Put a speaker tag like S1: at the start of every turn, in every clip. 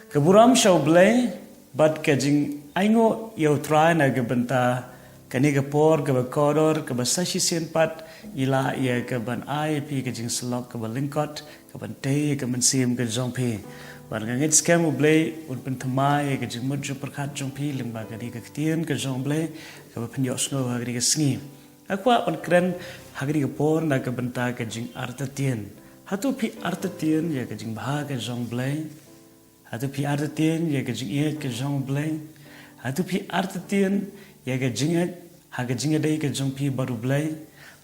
S1: Keburam shau blay, but kajing aingo yau try na gebenta kani gepor ke bekodor ke besashi pat ila ia ke ban ai pi kajing selok ke belingkot ke bentei ke mensim ke jongpi. Ban ngit scam blay un pentamai ke jing muju perkat jongpi limba kani ke ketien ke jong blay ke penjok snow hagri ke sengi. Akwa pan keren hagri ke por na ke benta kajing artetien. Hatu pi artetien ya kajing bah ke jong blay. Hatu pi artetien ya kajing iet ke jong blay. Hatu pi artetien ya kajing haga jinga day ke jong pi baru blay.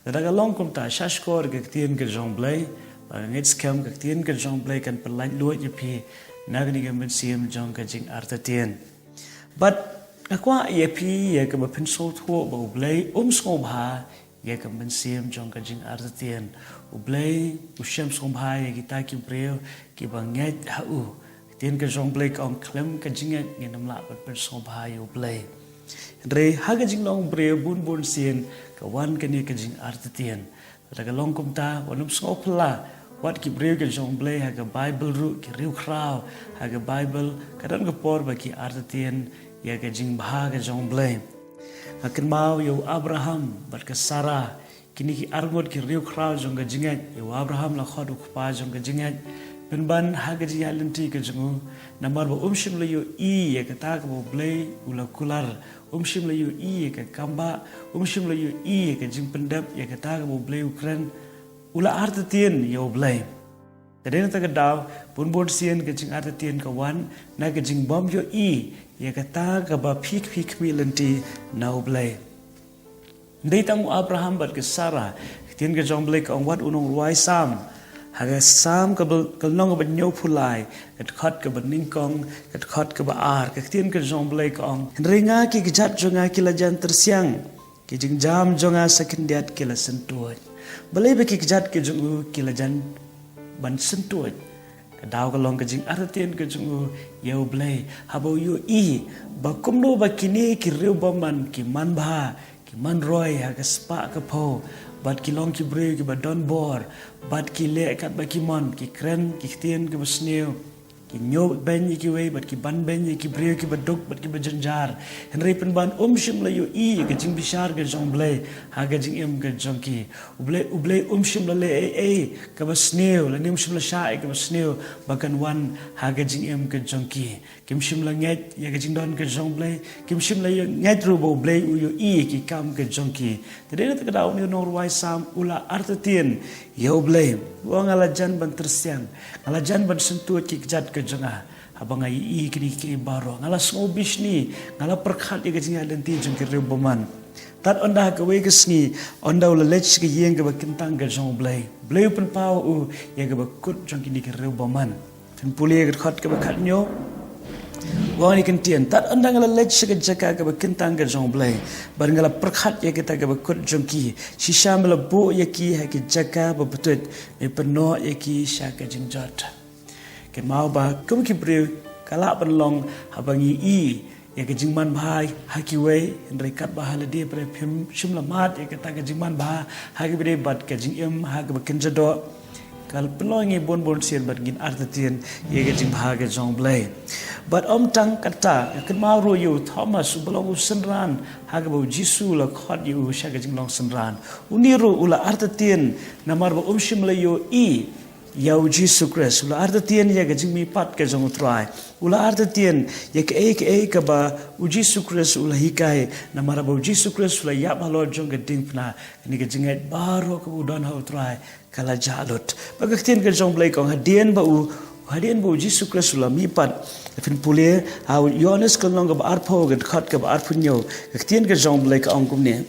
S1: Daga long kum ta shashkor ke ketien ke jong blay. Ngit scam ke ketien ke jong blay kan perlain luat ya pi nagni ke mensim jong kajing artetien. But akwa ya pi ya ke bepensol thuo ba blay skobha ya ke mensim jong kajing artetien. Blay ushem skobha ya kita ki breu ki banget hau. Tien ke jong blay kong klem ke jingat ni namla pen skobha ya blay. Re haga jing long breu bun sien ke wan ke ni ke jing artetien. Daga long kum ta wanum skopla wat ki breu ke jong blay haga Bible ru ki riu kraw haga Bible kadan ke por ba ki artetien ya ke jing bah ke jong blay. Hakin mau yo Abraham bat ke Sarah kini ki argot ki riu kraw jong ke jingat yo Abraham la khodu pa jong ke jingat penban haga ji alenti ke jongu namar ba umshim le yo I ya ke ta ke blay ula kular umshim le yo I ya ke kamba umshim le yo I ya ke jing pendap ya ke ta ke blay Ukraine ula artetien yo blay. Kadena ta ke daw bun sien ke jing artetien ke wan na ke jing bom yo I ya ke ta ke ba phik mi lenti na blay. Ndai tamu Abraham bat ke Sarah tien ke jong blay ke wat unong ruai sam haga sam ke nong ke nyau pulai ket khot ke ningkong ket khot ke ar ke tien ke jong blay ke ong ringa ki gejat jonga ki lajan tersiang ki jing jam jonga sekendiat ki la sentuat balai be ki gejat ke jongu ki lajan ban sentuat ke daw ke long ke jing artien ke jongu yau blay habo yu I ba kumno ba kini ki riu baman ki man ba ki man roy haga spa ke po bat ki long ki breu ki ba don bor bat ki le kat ba ki mon ki kren ki tien ki besneu ki nyo ben ki we bat ki ban ben ki breu ki ba dok bat ki ba janjar henry pen ban shim la yo I ke jing bishar ke jong blay ha ke jing em ke jong ki ublay shim la le e ke besneu la nim shim la sha ke besneu bakan wan ha ke jing em ke jong ki kim shim la nget ya ke jing don ke jong blay kim shim la yo nget ru bo blay u yo I ki kam ke jong ki tede ta daw ni no ruai sam ula artetien yo blay wang ala jan ban tersiang ala jan ban sentuh ki jat ke jonga abang ai I kini ki baro ngala snobis ni ngala perkhat ye ke jing lenti jong ki boman tat onda ke we ke sngi onda ula lech ke yeng ke bakintang ke jong blay pen pau u ye ke bakut jong ki ke boman pen puli ke khat ke bakhat nyo wani kentien tat onda ngala lech ke jaka ke bakintang ke jong blay bar ngala perkhat ye kita ke bakut jong ki shisha mala bo ye ki ha ke jaka ba betut me peno ye ki sha ke jing jot ke mau ba kum ki breu kala ban long habangi I ya ke jingman bhai haki we ndrai kat ba halade pre phim shimla mat ya ke ta ke jingman ba haki bre bat ke jing em ha ke kin jado kal pelongi bon sien bat gin artetien ye ke jing bha ke jong blay but tang kata ke mau ro yu Thomas belong senran ha ke bo Jisu la khot yu sha ke jing long senran uniru ula artetien namar ba shimla yo I yau Jisu Christ ula artetien ya ke jing mi pat ke jong try ula artetien ya ke ke ba u Jisu Christ ula hikai namara ba Jisu Christ ula ya ba Lord jong ke ding pna ni ke jing et baro ke udon how try kala jalut ba ke tien ke jong blay kong hadien ba u Jisu Christ ula mi pat fin pule how Yohanes ke long ba arpo ke khat ke ba arpunyo ke tien ke jong blay kong kum ne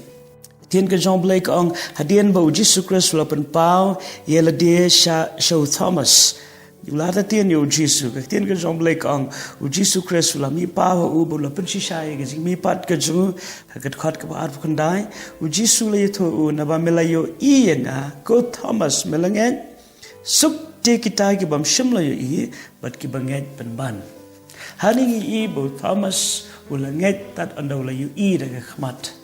S1: tien ke jong blay kong hadien ba u Jisu Christ ula pen pau ye la de show Thomas ula ta tien yo Jisu ke tien ke jong blay kong u Jisu Christ ula mi pau u bu la pen shisha ye ke mi pat ke ju ke khat ke ba arp kandai u Jisu le tho u na ba mela yo I na ko Thomas melangen suk te kita ki bam shimla yo I bat ki banget pen ban hani I bo Thomas ula nget tat anda ula yo I de khmat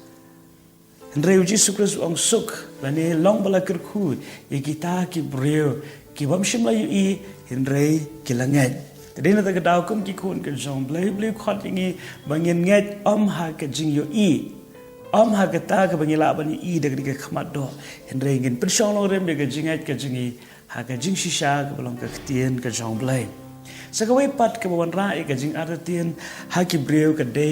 S1: Andrei Jisu Christ ong suk lani long bala kerku ye kita ki breu ki bam shimla yo I Andrei ki langet Tadi na tagadaw kum kikun ke jong blay khot ingi bangin nget ha ke jing yo ha ke ta ke bangila ban i de ke khmat do henre ngin persong long rem de ke jingat ke jingi ha ke jing shisha ke belong ke tien ke jong blay sakawai pat ke wan ra ke jing artien ha ki breu ke de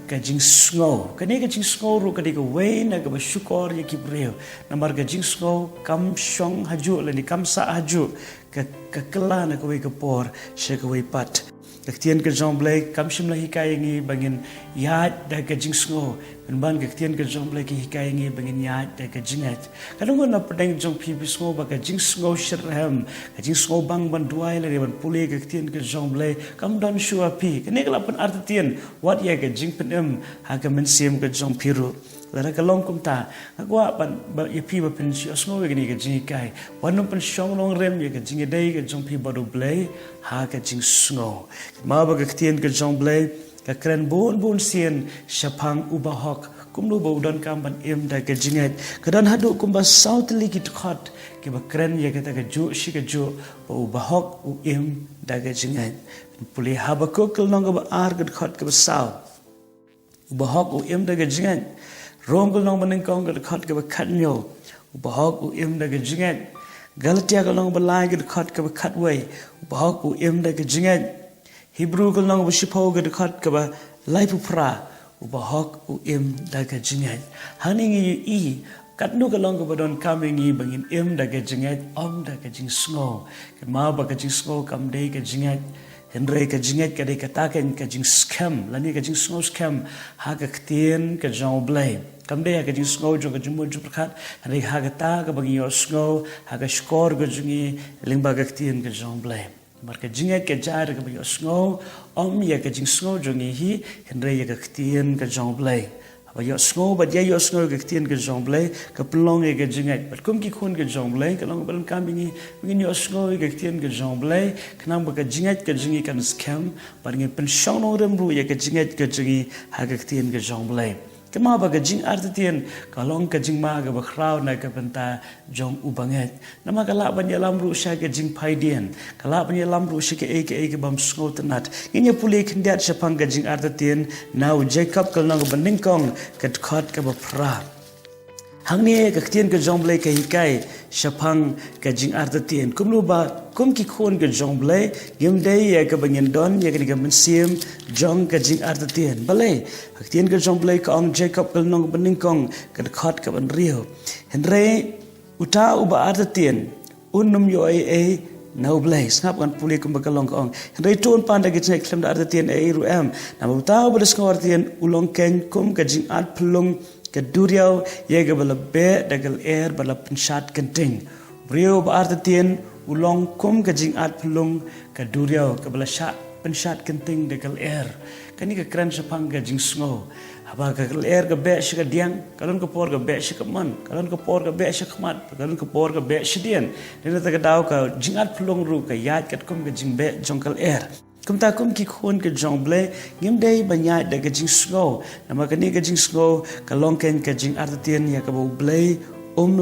S1: ke jing snow ke ne ke jing snow ru ke de ke we na ke syukor ye ki breu namar ke jing snow kam shong haju le ni kam sa haju ke kela na ke we ke por sakawai pat Kektian ke jong blay kam shim la hikai ngi bangin yat da ke jing snow ban kektian ke jong blay ki hikai ngi bangin yat da ke jingat kadang na pedang jong pi snow ba ke jing snow shirham ke jing snow bang ban duai le ban puli kektian ke jong blay kam don shua pi kene kala pen artien wat ya ke jing penem ha ke men sim ke jong piru Lara kalong kumta, agwa ban ipi ba pen si osmo we gani ke jing kai, wanu pen shong long rem ye ke jing dai ke jong pi baru blay ha ke jing snow. Ma ba ke tien ke jong blay ke kren bon sien shapang ubahok kumlu ba udon kam ban em da ke jingat kadan hadu kumba south li ki khot ke ba kren ye ke ta ke ju shi ke ju ba ubahok u em da ke jingat puli habakuk long ba ar ke khot ke ba south ubahok u em da ke jingat Rome ko long baning kong ke khot ke khat nyo ubahok u em da ke jingat Galatia ko long ba lai ke khot ke khat wei ubahok u em da ke jingat Hebrew ko long ba shipo ke khot ke ba lai pu pra ubahok u em da ke jingat haning i kat nu ko long ko don coming i bangin em da ke jingat da ke jing sngo ke ma ba ke jing sngo kam dei ke jingat Henry ke jingat ke dei kataken ke jing scam lani ke jing sngo scam ha ke tien ke jong blay kam dei ke jing sngo jo ke jumu ju prakhat henry ha ke ta ke bagi yo sngo ha ke skor ke jingi lingba ke tien ke jong blay mar ke jingat ke jar ke bagi yo sngo ya ke jing sngo jo ngi hi henry ke tien ke jong blay ba yo sngo ba ye yo sngo ke tien ke jong blay ke plong ke jingat bat kum ki khun ke jong blay ke long ban kam bingi bingi yo sngo ke tien ke jong blay knam ba ke jingat ke jingi kan scam ba ngi pen shong no rem ru ye ke jingat ke jingi ha ke tien ke jong blay kema ba ke jing artien ka long ke jing ma ke ba khrau na ke benta jong ubanget nama kala ban ye lam ru sha ke jing phaidien kala ban ye lam ru shi ke ke bam sngo tanat inya puli khindiat shapang ke jing artien now Jacob kal nang banding kong ke khot ke ba pra hangni ke tien ke jong blay ke hikai shapang ke jing artien kumlu ba kum ki khon ke jong blay yim dei ye ke bangin don ye ke men sim jong ke jing artien balai tien ke jong blay ka ong Jacob kal nang banding kong ke khot ke ban rio henre uta uba artien unum yo ai no blaze ngap kan puli kum bakalong ong henre ton panda ke chek klem da artien ai ru am na uta uba skor artien ulong ken kum ke jing art plung ke duriau ye ke bala be dagal air bala pensat kenting brio ba artien ulong kum ke jing at plung ke duriau ke bala shat pensat kenting dagal air kani ke kran sapang ke jing sngo aba ke air ke be shi ke diang kalon ke por ke be shi ke man kalon ke por ke be shi khmat kalon ke por ke be shi dien ne ta ke daw ka jing at plung ru ke yat ket kum ke jing be jongkal air kumta kum ki khon ke jong blay ngim dei banya de ke jing snow nama kani ke jing snow ka long ken ke jing artien ya ka bo blay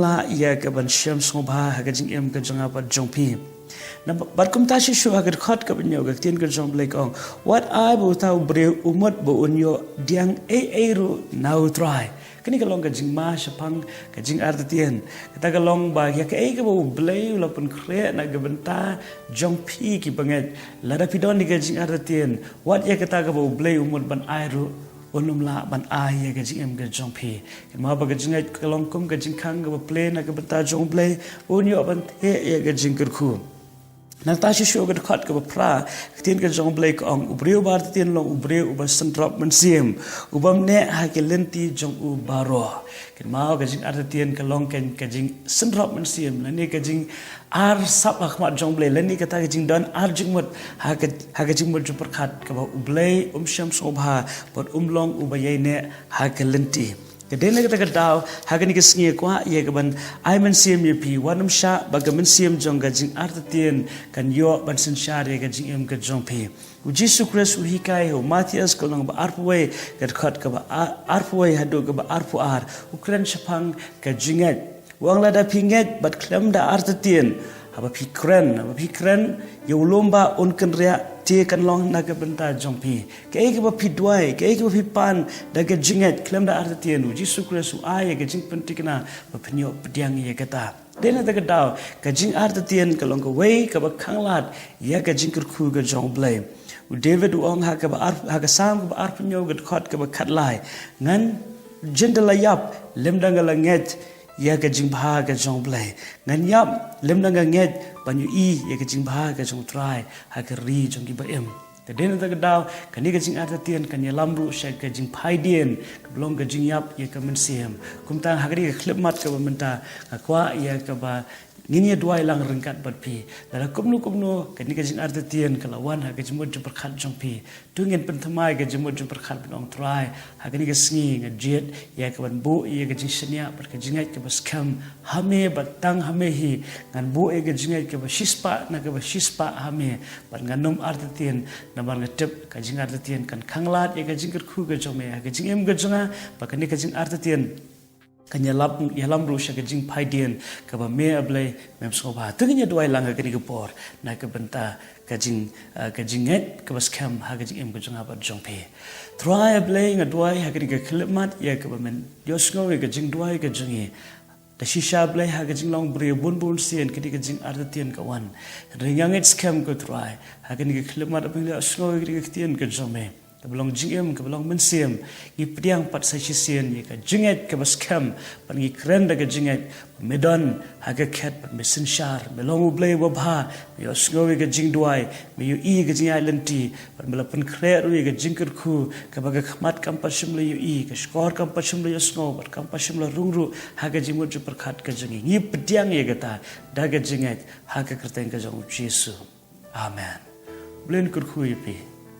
S1: la ya ka ban sham snow ba ha ke jing em ke jong apa jong pi na bar kumta shi shu ha ke khot ka ban yo ke tien ke jong blay kong what I bo ta bre umot bo unyo diang a ru now try kani ka long ka jing ma shapang ka jing artien ta ka long ba ya ka ke bo blay la pun kre na ga benta jong pi ki banget la da pidon ni ka jing artien what ya ka ta ka bo blay umut ban airu onum la ban ai ya ka jing em ka jong pi ma ba ka jing ka long kum ka jing khang ka play na ka benta jong blay onyo ban he ya ka jing kur khu Natashi shogat khot ke pra tien ke jong blay ong ubreu bar tien long ubreu uba sentrop mensiem ubam ne ha ke lenti jong u baro ke mau ke jing ar tien ke long ken ke jing sentrop mensiem lani ke jing ar sap khmat jong blay lani ke ta ke jing don ar jing mut ha ke jing mut jupar khat ke ba ublay sham sobha pot long uba ye ne ha ke lenti Kedene kita kedau hagan ke singi kwa ye ke ban ai men sim ye pi wanam sha bagamen sim jong ga jing artien kan yo ban sen sha ye ga jing em ke jong pi u Jesus Christ u hikai ho Matthias ko long ba arpwe ke khat ka ba arpwe hadu ka ba arpu ar u kren shapang ke jinget wang la da pinget bat klem da artien aba pi kren yo lomba on kan ria tie kan long na ke benta jongpi ke ke ba pidwai ke ba pan da ke jinget klem da artien u Jesu Kristus ai ke jing pentikna ba pnyo pdiang ye kata dena da ke daw ke jing artien ke long ke wei ke ba khanglat ya ke jing khu ke jong blai u David u ong ha ke ba ha ke sam ke ba arpnyo ke khot ke ba khatlai ngan jendela yap lemdanga nget ya ke jing bha ke jong blai ngan yap lemdanga nget banyu i ya ke jing bha ke jong try ha ke ri jong ki ba em te den ta daw kan ni ke jing ata tien kan ya lamru sha ke jing phai dien ke blong ke jing yap ya ke men siem kum ta ha ke klip mat ke ba menta ka kwa ya ke ba ngini duai lang rengkat bat pi dara kumnu kan ni ke jing ata tien ke lawan ha ke jimut ju perkhat jong pi tungen pen thamai ke jimut ju perkhat benong try ha ke ni ke sngi ngejet ya ke ban bu ya ke jing shania bat ke jingai ke bas kham hame bat tang hame hi ngan bu e ke jingai ke ba shispa na ke ba shispa hame bat nganum ata tien na bar ngetep ka jing ata tien kan khanglat ya ke jing khu ke jome ha ke jing em ke jonga ba kan ni ke jing ata tien kan yalam rusha ke jing phai dien ka ba me ablai mem so ba tengnya duai lang ke ni ke por na ke benta ka jing et ka bas kham ha ke jing em ke jonga ba jong pe try ablai nga duai ha ke ni ke khlemat ya ke ba men yosngo ke jing duai ke jingi da shisha ablai ha ke jing long bre bun sien ke ni ke jing artien ka wan ringang et scam ko try ha ke ni ke khlemat ablai yosngo ke ni ke tien ke jome belong jingem ke belong mensiem i priang pat sa sisien ye ka jinget ke baskam pan gi kren da ke jinget medon ha ke khat pat mesin shar belong ublei wa bha yo snowi ke jing duai me yu i ke jing lenti pan bela pan kre ru ke jingker khu ke ba ke khmat kam pashim le yu i ke skor kam pashim le yo snow pat kam pashim le rungru ha ke jimut ju perkhat ke jingi ngi priang ye gata da ke jinget ha ke kerteng ke jong Jesu amen blen kur khu yi pi